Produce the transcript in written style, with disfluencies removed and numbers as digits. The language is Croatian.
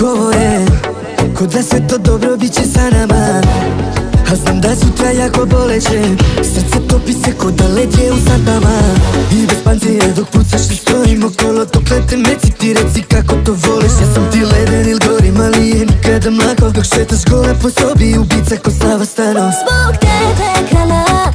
govore, ko da sve to dobro bit će sa nama. A znam da sutra jako boleće, srce topi se ko da led je u sandama. I bez pancije dok pucaš i stojim okolo, dok lete meci ti reci kako to voliš. Ja sam ti leden il gorim, ali je nikada mlako, dok šetaš gola po sobi, ubica ko Sava Stanov. Zbog tebe krala